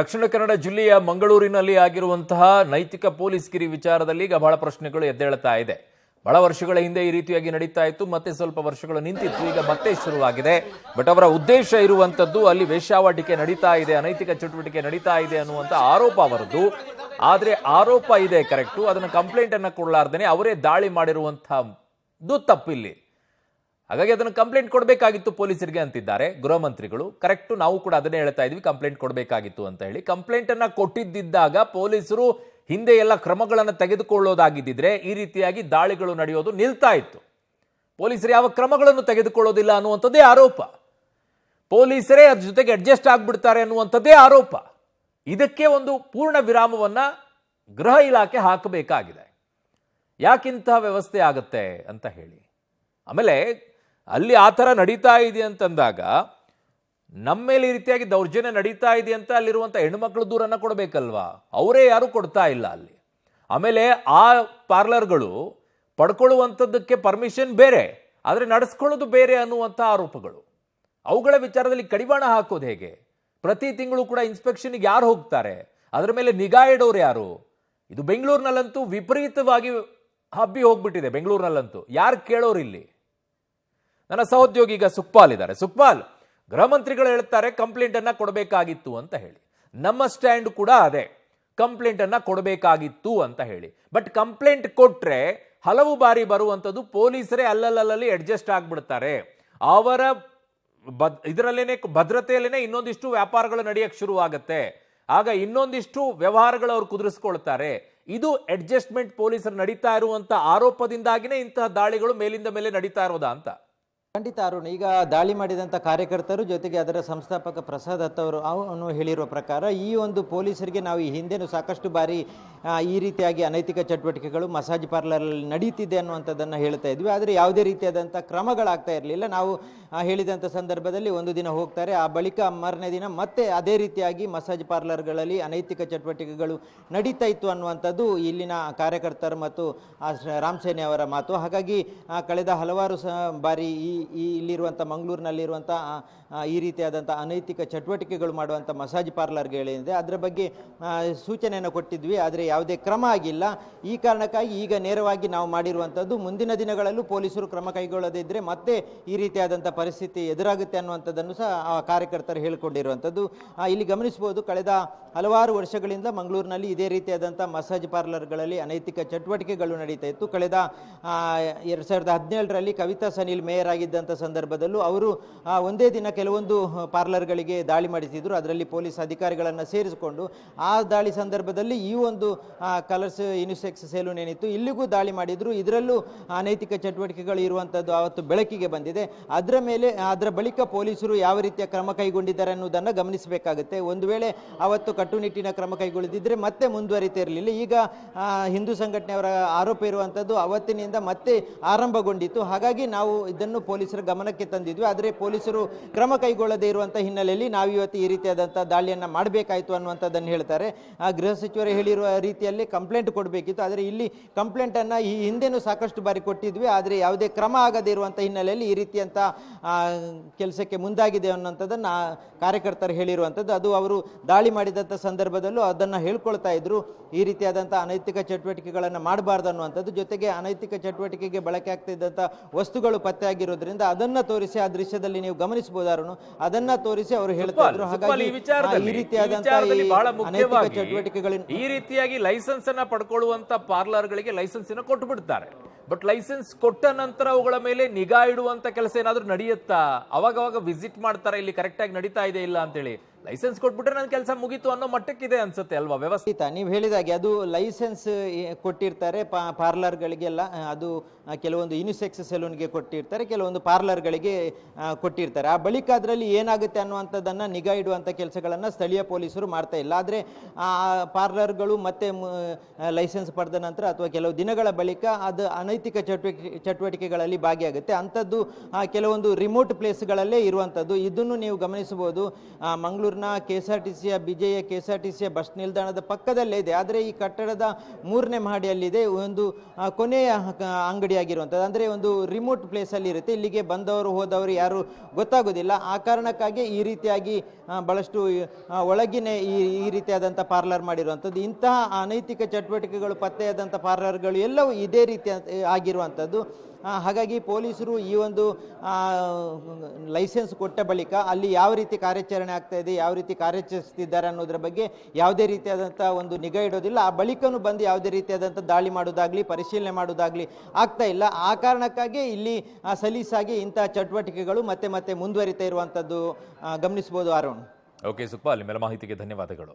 ದಕ್ಷಿಣ ಕನ್ನಡ ಜಿಲ್ಲೆಯ ಮಂಗಳೂರಿನಲ್ಲಿ ಆಗಿರುವಂತಹ ನೈತಿಕ ಪೊಲೀಸ್ಗಿರಿ ವಿಚಾರದಲ್ಲಿ ಈಗ ಬಹಳ ಪ್ರಶ್ನೆಗಳು ಎದ್ದೇಳ್ತಾ ಇದೆ. ಬಹಳ ವರ್ಷಗಳ ಹಿಂದೆ ಈ ರೀತಿಯಾಗಿ ನಡೀತಾ ಇತ್ತು, ಮತ್ತೆ ಸ್ವಲ್ಪ ವರ್ಷಗಳು ನಿಂತಿತ್ತು, ಈಗ ಮತ್ತೆ ಶುರುವಾಗಿದೆ. ಬಟ್ ಅವರ ಉದ್ದೇಶ ಇರುವಂತದ್ದು ಅಲ್ಲಿ ವೇಶ್ಯಾವಾಟಿಕೆ ನಡೀತಾ ಇದೆ, ಅನೈತಿಕ ಚಟುವಟಿಕೆ ನಡೀತಾ ಇದೆ ಅನ್ನುವಂಥ ಆರೋಪ ಅವರದ್ದು. ಆದ್ರೆ ಆರೋಪ ಇದೆ ಕರೆಕ್ಟು, ಅದನ್ನ ಕಂಪ್ಲೇಂಟ್ ಅನ್ನ ಕೊಡಲಾರ್ದೇನೆ ಅವರೇ ದಾಳಿ ಮಾಡಿರುವಂತಹದ್ದು ತಪ್ಪಿಲ್ಲಿ. ಹಾಗಾಗಿ ಅದನ್ನು ಕಂಪ್ಲೇಂಟ್ ಕೊಡಬೇಕಾಗಿತ್ತು ಪೊಲೀಸರಿಗೆ ಅಂತಿದ್ದಾರೆ ಗೃಹ ಮಂತ್ರಿಗಳು. ಕರೆಕ್ಟು, ನಾವು ಕೂಡ ಅದನ್ನೇ ಹೇಳ್ತಾ ಇದ್ವಿ, ಕಂಪ್ಲೇಂಟ್ ಕೊಡಬೇಕಾಗಿತ್ತು ಅಂತ ಹೇಳಿ. ಕಂಪ್ಲೇಂಟ್ ಅನ್ನ ಕೊಟ್ಟಿದ್ದಾಗ ಪೊಲೀಸರು ಹಿಂದೆ ಎಲ್ಲ ಕ್ರಮಗಳನ್ನು ತೆಗೆದುಕೊಳ್ಳೋದಾಗಿದ್ದಿದ್ರೆ ಈ ರೀತಿಯಾಗಿ ದಾಳಿಗಳು ನಡೆಯೋದು ನಿಲ್ತಾ ಇತ್ತು. ಪೊಲೀಸರು ಯಾವ ಕ್ರಮಗಳನ್ನು ತೆಗೆದುಕೊಳ್ಳೋದಿಲ್ಲ ಅನ್ನುವಂಥದ್ದೇ ಆರೋಪ. ಪೊಲೀಸರೇ ಅದ್ರ ಜೊತೆಗೆ ಅಡ್ಜಸ್ಟ್ ಆಗ್ಬಿಡ್ತಾರೆ ಅನ್ನುವಂಥದ್ದೇ ಆರೋಪ. ಇದಕ್ಕೆ ಒಂದು ಪೂರ್ಣ ವಿರಾಮವನ್ನ ಗೃಹ ಇಲಾಖೆ ಹಾಕಬೇಕಾಗಿದೆ. ಯಾಕಿಂತಹ ವ್ಯವಸ್ಥೆ ಆಗುತ್ತೆ ಅಂತ ಹೇಳಿ. ಆಮೇಲೆ ಅಲ್ಲಿ ಆ ಥರ ನಡೀತಾ ಇದೆ ಅಂತಂದಾಗ ನಮ್ಮ ಮೇಲೆ ಈ ರೀತಿಯಾಗಿ ದೌರ್ಜನ್ಯ ನಡೀತಾ ಇದೆ ಅಂತ ಅಲ್ಲಿರುವಂಥ ಹೆಣ್ಮಕ್ಳು ದೂರನ್ನ ಕೊಡಬೇಕಲ್ವಾ? ಅವರೇ ಯಾರು ಕೊಡ್ತಾ ಇಲ್ಲ ಅಲ್ಲಿ. ಆಮೇಲೆ ಆ ಪಾರ್ಲರ್ಗಳು ಪಡ್ಕೊಳ್ಳುವಂಥದ್ದಕ್ಕೆ ಪರ್ಮಿಷನ್ ಬೇರೆ, ಆದರೆ ನಡೆಸ್ಕೊಳ್ಳೋದು ಬೇರೆ ಅನ್ನುವಂಥ ಆರೋಪಗಳು. ಅವುಗಳ ವಿಚಾರದಲ್ಲಿ ಕಡಿವಾಣ ಹಾಕೋದು ಹೇಗೆ? ಪ್ರತಿ ತಿಂಗಳು ಕೂಡ ಇನ್ಸ್ಪೆಕ್ಷನ್ಗೆ ಯಾರು ಹೋಗ್ತಾರೆ? ಅದರ ಮೇಲೆ ನಿಗಾ ಇಡೋರು ಯಾರು? ಇದು ಬೆಂಗಳೂರಿನಲ್ಲಂತೂ ವಿಪರೀತವಾಗಿ ಹಬ್ಬಿ ಹೋಗ್ಬಿಟ್ಟಿದೆ. ಬೆಂಗಳೂರಿನಲ್ಲಂತೂ ಯಾರು ಕೇಳೋರಿಲ್ಲಿ? ನನ್ನ ಸಹೋದ್ಯೋಗಿ ಈಗ ಸುಕ್ಪಾಲ್ ಇದ್ದಾರೆ. ಸುಕ್ಪಾಲ್, ಗೃಹ ಮಂತ್ರಿಗಳು ಹೇಳ್ತಾರೆ ಕಂಪ್ಲೇಂಟ್ ಅನ್ನ ಕೊಡಬೇಕಾಗಿತ್ತು ಅಂತ ಹೇಳಿ. ನಮ್ಮ ಸ್ಟ್ಯಾಂಡ್ ಕೂಡ ಅದೇ, ಕಂಪ್ಲೇಂಟ್ ಅನ್ನ ಕೊಡಬೇಕಾಗಿತ್ತು ಅಂತ ಹೇಳಿ. ಬಟ್ ಕಂಪ್ಲೇಂಟ್ ಕೊಟ್ರೆ ಹಲವು ಬಾರಿ ಬರುವಂಥದ್ದು ಪೊಲೀಸರೇ ಅಲ್ಲಲ್ಲಿ ಅಡ್ಜಸ್ಟ್ ಆಗ್ಬಿಡ್ತಾರೆ. ಅವರ ಇದರಲ್ಲೇನೆ ಭದ್ರತೆಯಲ್ಲೇನೆ ಇನ್ನೊಂದಿಷ್ಟು ವ್ಯಾಪಾರಗಳು ನಡೆಯಕ್ಕೆ ಶುರುವಾಗುತ್ತೆ. ಆಗ ಇನ್ನೊಂದಿಷ್ಟು ವ್ಯವಹಾರಗಳು ಅವ್ರು ಕುದುರಿಸ್ಕೊಳ್ತಾರೆ. ಇದು ಅಡ್ಜಸ್ಟ್ಮೆಂಟ್ ಪೊಲೀಸರು ನಡೀತಾ ಇರುವಂತ ಆರೋಪದಿಂದಾಗಿನೇ ಇಂತಹ ದಾಳಿಗಳು ಮೇಲಿಂದ ಮೇಲೆ ನಡೀತಾ ಇರೋದಾ ಅಂತ. ಖಂಡಿತ ಅರುಣ್, ಈಗ ದಾಳಿ ಮಾಡಿದಂಥ ಕಾರ್ಯಕರ್ತರು ಜೊತೆಗೆ ಅದರ ಸಂಸ್ಥಾಪಕ ಪ್ರಸಾದ್ ಹತ್ ಅವರು ಹೇಳಿರುವ ಪ್ರಕಾರ ಈ ಒಂದು ಪೊಲೀಸರಿಗೆ ನಾವು ಈ ಹಿಂದೆನೂ ಸಾಕಷ್ಟು ಬಾರಿ ಈ ರೀತಿಯಾಗಿ ಅನೈತಿಕ ಚಟುವಟಿಕೆಗಳು ಮಸಾಜ್ ಪಾರ್ಲರಲ್ಲಿ ನಡೀತಿದೆ ಅನ್ನುವಂಥದ್ದನ್ನು ಹೇಳ್ತಾ ಇದ್ವಿ. ಆದರೆ ಯಾವುದೇ ರೀತಿಯಾದಂಥ ಕ್ರಮಗಳಾಗ್ತಾ ಇರಲಿಲ್ಲ. ನಾವು ಹೇಳಿದಂಥ ಸಂದರ್ಭದಲ್ಲಿ ಒಂದು ದಿನ ಹೋಗ್ತಾರೆ, ಆ ಬಳಿಕ ಮಾರನೇ ದಿನ ಮತ್ತೆ ಅದೇ ರೀತಿಯಾಗಿ ಮಸಾಜ್ ಪಾರ್ಲರ್ಗಳಲ್ಲಿ ಅನೈತಿಕ ಚಟುವಟಿಕೆಗಳು ನಡೀತಾ ಇತ್ತು ಅನ್ನುವಂಥದ್ದು ಇಲ್ಲಿನ ಕಾರ್ಯಕರ್ತರು ಮತ್ತು ರಾಮ್ ಸೇನೆ ಅವರ ಮಾತು. ಹಾಗಾಗಿ ಕಳೆದ ಹಲವಾರು ಬಾರಿ ಇಲ್ಲಿರುವಂಥ ಮಂಗಳೂರಿನಲ್ಲಿರುವಂಥ ಈ ರೀತಿಯಾದಂಥ ಅನೈತಿಕ ಚಟುವಟಿಕೆಗಳು ಮಾಡುವಂಥ ಮಸಾಜ್ ಪಾರ್ಲರ್ಗಳಿದೆ, ಅದರ ಬಗ್ಗೆ ಸೂಚನೆಯನ್ನು ಕೊಟ್ಟಿದ್ವಿ. ಆದರೆ ಯಾವುದೇ ಕ್ರಮ ಆಗಿಲ್ಲ. ಈ ಕಾರಣಕ್ಕಾಗಿ ಈಗ ನೇರವಾಗಿ ನಾವು ಮಾಡಿರುವಂಥದ್ದು ಮುಂದಿನ ದಿನಗಳಲ್ಲೂ ಪೊಲೀಸರು ಕ್ರಮ ಕೈಗೊಳ್ಳದಿದ್ದರೆ ಮತ್ತೆ ಈ ರೀತಿಯಾದಂಥ ಪರಿಸ್ಥಿತಿ ಎದುರಾಗುತ್ತೆ ಅನ್ನುವಂಥದ್ದನ್ನು ಸಹ ಆ ಕಾರ್ಯಕರ್ತರು ಹೇಳಿಕೊಂಡಿರುವಂಥದ್ದು ಇಲ್ಲಿ ಗಮನಿಸ್ಬೋದು. ಕಳೆದ ಹಲವಾರು ವರ್ಷಗಳಿಂದ ಮಂಗಳೂರಿನಲ್ಲಿ ಇದೇ ರೀತಿಯಾದಂಥ ಮಸಾಜ್ ಪಾರ್ಲರ್ಗಳಲ್ಲಿ ಅನೈತಿಕ ಚಟುವಟಿಕೆಗಳು ನಡೀತಾ ಇತ್ತು. ಕಳೆದ 2017ರಲ್ಲಿ ಕವಿತಾ ಸನಿಲ್ ಮೇಯರ್ ಆಗಿದ್ದಂಥ ಸಂದರ್ಭದಲ್ಲೂ ಅವರು ಒಂದೇ ದಿನ ಕೆಲವೊಂದು ಪಾರ್ಲರ್ಗಳಿಗೆ ದಾಳಿ ಮಾಡಿಸಿದ್ರು. ಅದರಲ್ಲಿ ಪೊಲೀಸ್ ಅಧಿಕಾರಿಗಳನ್ನು ಸೇರಿಸಿಕೊಂಡು ಆ ದಾಳಿ ಸಂದರ್ಭದಲ್ಲಿ ಈ ಒಂದು ಕಲರ್ಸ್ ಯುನಿಸೆಕ್ಸ್ ಸೆಲೂನ್ ಏನಿತ್ತು ಇಲ್ಲಿಗೂ ದಾಳಿ ಮಾಡಿದ್ರು. ಇದರಲ್ಲೂ ಅನೈತಿಕ ಚಟುವಟಿಕೆಗಳು ಇರುವಂಥದ್ದು ಆವತ್ತು ಬೆಳಕಿಗೆ ಬಂದಿದೆ. ಅದರ ಬಳಿಕ ಪೊಲೀಸರು ಯಾವ ರೀತಿಯ ಕ್ರಮ ಕೈಗೊಂಡಿದ್ದಾರೆ ಅನ್ನೋದನ್ನು ಗಮನಿಸಬೇಕಾಗುತ್ತೆ. ಒಂದು ವೇಳೆ ಅವತ್ತು ಕಟ್ಟುನಿಟ್ಟಿನ ಕ್ರಮ ಕೈಗೊಳ್ಳದಿದ್ದರೆ ಮತ್ತೆ ಮುಂದುವರಿತಿರಲಿಲ್ಲ. ಈಗ ಹಿಂದೂ ಸಂಘಟನೆಯವರ ಆರೋಪ ಇರುವಂಥದ್ದು ಅವತ್ತಿನಿಂದ ಮತ್ತೆ ಆರಂಭಗೊಂಡಿತ್ತು. ಹಾಗಾಗಿ ನಾವು ಇದನ್ನು ಪೊಲೀಸರ ಗಮನಕ್ಕೆ ತಂದಿದ್ವಿ. ಆದರೆ ಪೊಲೀಸರು ಕ್ರಮ ಕೈಗೊಳ್ಳದೇ ಇರುವಂಥ ಹಿನ್ನೆಲೆಯಲ್ಲಿ ನಾವು ಇವತ್ತು ಈ ರೀತಿಯಾದಂಥ ದಾಳಿಯನ್ನು ಮಾಡಬೇಕಾಯಿತು ಅನ್ನುವಂಥದ್ದನ್ನು ಹೇಳ್ತಾರೆ. ಗೃಹ ಸಚಿವರು ಹೇಳಿರುವ ರೀತಿಯಲ್ಲಿ ಕಂಪ್ಲೇಂಟ್ ಕೊಡಬೇಕಿತ್ತು. ಆದರೆ ಇಲ್ಲಿ ಕಂಪ್ಲೇಂಟನ್ನು ಈ ಹಿಂದೆನೂ ಸಾಕಷ್ಟು ಬಾರಿ ಕೊಟ್ಟಿದ್ವಿ, ಆದರೆ ಯಾವುದೇ ಕ್ರಮ ಆಗದೇ ಇರುವಂಥ ಹಿನ್ನೆಲೆಯಲ್ಲಿ ಈ ರೀತಿಯಂಥ ಕೆಲಸಕ್ಕೆ ಮುಂದಾಗಿದೆ ಅನ್ನೋಂಥದ್ದನ್ನು ಕಾರ್ಯಕರ್ತರು ಹೇಳಿರುವಂಥದ್ದು. ಅದು ಅವರು ದಾಳಿ ಮಾಡಿದಂಥ ಸಂದರ್ಭದಲ್ಲೂ ಅದನ್ನು ಹೇಳ್ಕೊಳ್ತಾ ಇದ್ರು, ಈ ರೀತಿಯಾದಂಥ ಅನೈತಿಕ ಚಟುವಟಿಕೆಗಳನ್ನು ಮಾಡಬಾರ್ದು ಅನ್ನುವಂಥದ್ದು. ಜೊತೆಗೆ ಅನೈತಿಕ ಚಟುವಟಿಕೆಗೆ ಬಳಕೆ ಆಗ್ತಿದ್ದಂಥ ವಸ್ತುಗಳು ಪತ್ತೆ ಆಗಿರೋದ್ರಿಂದ ಅದನ್ನು ತೋರಿಸಿ ಆ ದೃಶ್ಯದಲ್ಲಿ ನೀವು ಗಮನಿಸಬಹುದಾರು, ಅದನ್ನ ತೋರಿಸಿ ಅವರು ಹೇಳ್ತಾ ಇದ್ರು. ಹಾಗಾಗಿ ಈ ರೀತಿಯಾದಂಥ ಅನೈತಿಕ ಚಟುವಟಿಕೆಗಳಿಂದ ಈ ರೀತಿಯಾಗಿ ಲೈಸೆನ್ಸ್ ಅನ್ನ ಪಡ್ಕೊಳ್ಳುವಂತ ಪಾರ್ಲರ್ಗಳಿಗೆ ಲೈಸೆನ್ಸ್ ಅನ್ನ ಕೊಟ್ಟು ಬಿಡ್ತಾರೆ. ಬಟ್ ಲೈಸೆನ್ಸ್ ಕೊಟ್ಟ ನಂತರ ಅವುಗಳ ಮೇಲೆ ನಿಗಾ ಇಡುವಂತ ಕೆಲಸ ಏನಾದ್ರೂ ನಡೆಯುತ್ತಾ? ಅವಾಗ ವಿಸಿಟ್ ಮಾಡ್ತಾರೆ, ಇಲ್ಲಿ ಕರೆಕ್ಟ್ ಆಗಿ ನಡೀತಾ ಇದೆ ಇಲ್ಲ ಅಂತೇಳಿ. ಲೈಸೆನ್ಸ್ ಕೊಟ್ಬಿಟ್ರೆ ನನ್ನ ಕೆಲಸ ಮುಗೀತು ಅನ್ನೋ ಮಟ್ಟಕ್ಕಿದೆ ಅನ್ಸುತ್ತೆ ಅಲ್ವಾ ವ್ಯವಸ್ಥೆ? ನೀವು ಹೇಳಿದಾಗೆ ಅದು ಲೈಸೆನ್ಸ್ ಕೊಟ್ಟಿರ್ತಾರೆ ಪಾರ್ಲರ್ಗಳಿಗೆಲ್ಲ. ಅದು ಕೆಲವೊಂದು ಯುನಿಸೆಕ್ಸ್ ಸೆಲೂನ್ಗೆ ಕೊಟ್ಟಿರ್ತಾರೆ, ಕೆಲವೊಂದು ಪಾರ್ಲರ್ಗಳಿಗೆ ಕೊಟ್ಟಿರ್ತಾರೆ. ಆ ಬಳಿಕ ಅದರಲ್ಲಿ ಏನಾಗುತ್ತೆ ಅನ್ನುವಂಥದ್ದನ್ನು ನಿಗಾ ಇಡುವಂಥ ಕೆಲಸಗಳನ್ನು ಸ್ಥಳೀಯ ಪೊಲೀಸರು ಮಾಡ್ತಾ ಇಲ್ಲ. ಆದರೆ ಆ ಪಾರ್ಲರ್ಗಳು ಮತ್ತೆ ಲೈಸೆನ್ಸ್ ಪಡೆದ ನಂತರ ಅಥವಾ ಕೆಲವು ದಿನಗಳ ಬಳಿಕ ಅದು ಅನೈತಿಕ ಚಟುವಟಿಕೆಗಳಲ್ಲಿ ಭಾಗಿಯಾಗುತ್ತೆ. ಅಂಥದ್ದು ಕೆಲವೊಂದು ರಿಮೋಟ್ ಪ್ಲೇಸ್ಗಳಲ್ಲೇ ಇರುವಂಥದ್ದು. ಇದನ್ನು ನೀವು ಗಮನಿಸಬಹುದು. ಮಂಗಳೂರು ಮಂಗಳೂರಿನ KSRTCಯ ಬಿಜೆಯ KSRTCಯ ಬಸ್ ನಿಲ್ದಾಣದ ಪಕ್ಕದಲ್ಲೇ ಇದೆ. ಆದರೆ ಈ ಕಟ್ಟಡದ 3ನೇ ಮಹಡಿಯಲ್ಲಿದೆ ಒಂದು ಕೊನೆಯ ಅಂಗಡಿಯಾಗಿರುವಂಥದ್ದು. ಅಂದರೆ ಒಂದು ರಿಮೋಟ್ ಪ್ಲೇಸಲ್ಲಿ ಇರುತ್ತೆ. ಇಲ್ಲಿಗೆ ಬಂದವರು ಹೋದವರು ಯಾರು ಗೊತ್ತಾಗೋದಿಲ್ಲ. ಆ ಕಾರಣಕ್ಕಾಗಿ ಈ ರೀತಿಯಾಗಿ ಬಹಳಷ್ಟು ಒಳಗಿನೇ ಈ ರೀತಿಯಾದಂಥ ಪಾರ್ಲರ್ ಮಾಡಿರುವಂಥದ್ದು. ಇಂತಹ ಅನೈತಿಕ ಚಟುವಟಿಕೆಗಳು ಪತ್ತೆಯಾದಂಥ ಪಾರ್ಲರ್ಗಳು ಎಲ್ಲವೂ ಇದೇ ರೀತಿ ಆಗಿರುವಂಥದ್ದು. ಹಾಗಾಗಿ ಪೊಲೀಸರು ಈ ಒಂದು ಲೈಸೆನ್ಸ್ ಕೊಟ್ಟ ಬಳಿಕ ಅಲ್ಲಿ ಯಾವ ರೀತಿ ಕಾರ್ಯಾಚರಣೆ ಆಗ್ತಾ ಇದೆ, ಯಾವ ರೀತಿ ಕಾರ್ಯಾಚರಿಸ್ತಿದ್ದಾರೆ ಅನ್ನೋದ್ರ ಬಗ್ಗೆ ಯಾವುದೇ ರೀತಿಯಾದಂಥ ಒಂದು ನಿಗಾ ಇಡೋದಿಲ್ಲ. ಆ ಬಳಿಕನೂ ಬಂದು ಯಾವುದೇ ರೀತಿಯಾದಂಥ ದಾಳಿ ಮಾಡೋದಾಗ್ಲಿ ಪರಿಶೀಲನೆ ಮಾಡೋದಾಗ್ಲಿ ಆಗ್ತಾ ಇಲ್ಲ. ಆ ಕಾರಣಕ್ಕಾಗಿ ಇಲ್ಲಿ ಸಲೀಸಾಗಿ ಇಂಥ ಚಟುವಟಿಕೆಗಳು ಮತ್ತೆ ಮುಂದುವರಿತಾ ಇರುವಂಥದ್ದು ಗಮನಿಸಬಹುದು. ಅರುಣ್. ಓಕೆ ಸುಕ್ಪಾಲ್, ನಿಮ್ಮೆಲ್ಲ ಮಾಹಿತಿಗೆ ಧನ್ಯವಾದಗಳು.